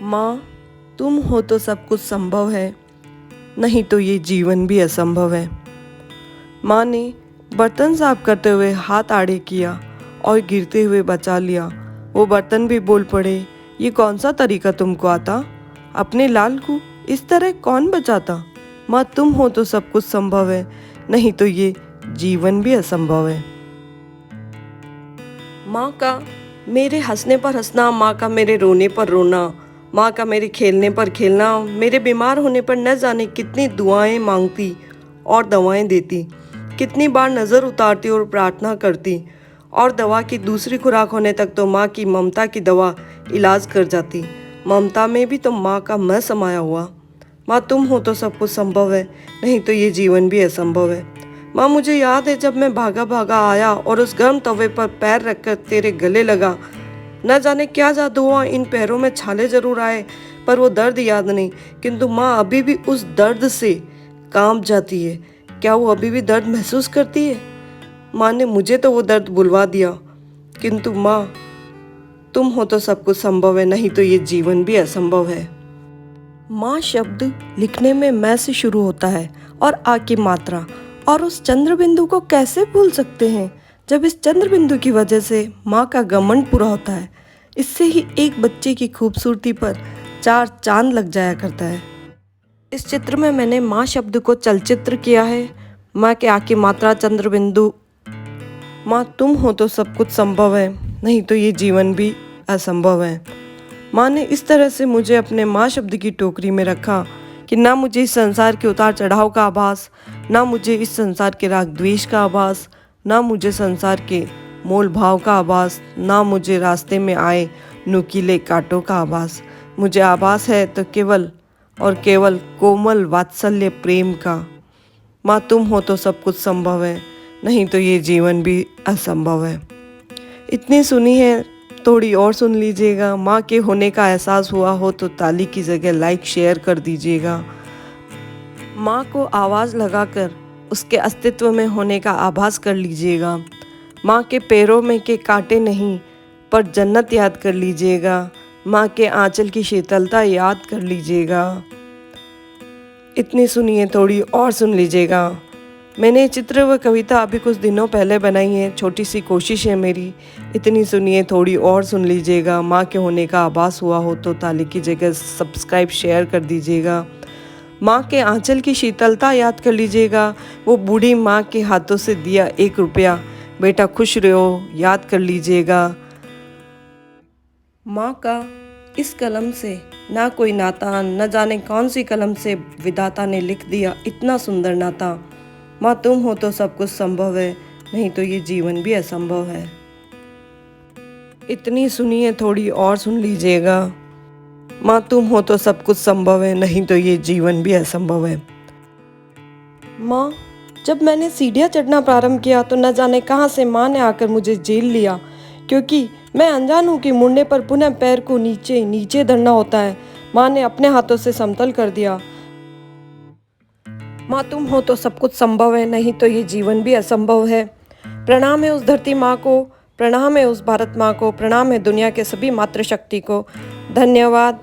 माँ, तुम हो तो सब कुछ संभव है, नहीं तो ये जीवन भी असंभव है। माँ ने बर्तन साफ करते हुए हाथ आड़े किया और गिरते हुए बचा लिया। वो बर्तन भी बोल पड़े, ये कौन सा तरीका तुमको आता? अपने लाल को इस तरह कौन बचाता? माँ, तुम हो तो सब कुछ संभव है, नहीं तो ये जीवन भी असंभव है। माँ का मेरे हंसने पर हंसना, माँ का मेरे रोने पर रोना, माँ का मेरे खेलने पर खेलना, मेरे बीमार होने पर न जाने कितनी दुआएं मांगती और दवाएं देती, कितनी बार नज़र उतारती और प्रार्थना करती, और दवा की दूसरी खुराक होने तक तो माँ की ममता की दवा इलाज कर जाती। ममता में भी तो माँ का मैं समाया हुआ। माँ, तुम हो तो सब कुछ संभव है, नहीं तो ये जीवन भी असंभव है। माँ, मुझे याद है जब मैं भागा भागा आया और उस गर्म तवे पर पैर रखकर तेरे गले लगा। न जाने क्या जादू हुआ, इन पैरों में छाले जरूर आए, पर वो दर्द याद नहीं। किंतु माँ अभी भी उस दर्द से कांप जाती है। क्या वो अभी भी दर्द महसूस करती है? माँ ने मुझे तो वो दर्द बुलवा दिया। किंतु माँ, तुम हो तो सब कुछ संभव है, नहीं तो ये जीवन भी असंभव है। माँ शब्द लिखने में मैं से शुरू होता है और आ की मात्रा, और उस चंद्र बिंदु को कैसे भूल सकते हैं जब इस चंद्र बिंदु की वजह से माँ का घमंड पूरा होता है। इससे ही एक बच्चे की खूबसूरती पर 4 चांद लग जाया करता है। इस चित्र में मैंने माँ शब्द को चलचित्र किया है। माँ के आ की मात्रा, चंद्र बिंदु। माँ, तुम हो तो सब कुछ संभव है, नहीं तो ये जीवन भी असंभव है। माँ ने इस तरह से मुझे अपने माँ शब्द की टोकरी में रखा कि ना मुझे इस संसार के उतार चढ़ाव का आभास, ना मुझे इस संसार के राग द्वेष का आभास, ना मुझे संसार के मोल भाव का आभास, ना मुझे रास्ते में आए नुकीले कांटों का आभास। मुझे आभास है तो केवल और केवल कोमल वात्सल्य प्रेम का। माँ, तुम हो तो सब कुछ संभव है, नहीं तो ये जीवन भी असंभव है। इतनी सुनी है, थोड़ी और सुन लीजिएगा। माँ के होने का एहसास हुआ हो तो ताली की जगह लाइक शेयर कर दीजिएगा। माँ को आवाज़ लगाकर उसके अस्तित्व में होने का आभास कर लीजिएगा। माँ के पैरों में के कांटे नहीं, पर जन्नत याद कर लीजिएगा। माँ के आंचल की शीतलता याद कर लीजिएगा। इतनी सुनिए, थोड़ी और सुन लीजिएगा। मैंने चित्र व कविता अभी कुछ दिनों पहले बनाई है, छोटी सी कोशिश है मेरी। इतनी सुनिए, थोड़ी और सुन लीजिएगा। माँ के होने का आभास हुआ हो तो ताली की जगह सब्सक्राइब शेयर कर दीजिएगा। माँ के आंचल की शीतलता याद कर लीजिएगा। वो बूढ़ी माँ के हाथों से दिया 1 रुपया, बेटा खुश रहो, याद कर लीजिएगा। माँ का इस कलम से ना कोई नाता, न जाने कौन सी कलम से विधाता ने लिख दिया इतना सुंदर नाता। माँ, तुम हो तो सब कुछ संभव है, नहीं तो ये जीवन भी असंभव है। इतनी सुनिए, थोड़ी और सुन लीजिएगा। माँ, तुम हो तो सब कुछ संभव है, नहीं तो ये जीवन भी असंभव है। माँ, जब मैंने सीढ़ियाँ चढ़ना प्रारंभ किया तो न जाने कहाँ से माँ ने आकर मुझे झेल लिया, क्योंकि मैं अनजान हूँ कि मुड़ने पर पुनः पैर को नीचे नीचे धरना होता है। माँ ने अपने हाथों से समतल कर दिया। माँ, तुम हो तो सब कुछ संभव है, नहीं तो ये जीवन भी असंभव है। प्रणाम है उस धरती माँ को, प्रणाम है उस भारत माँ को, प्रणाम है दुनिया के सभी मातृशक्ति को। धन्यवाद।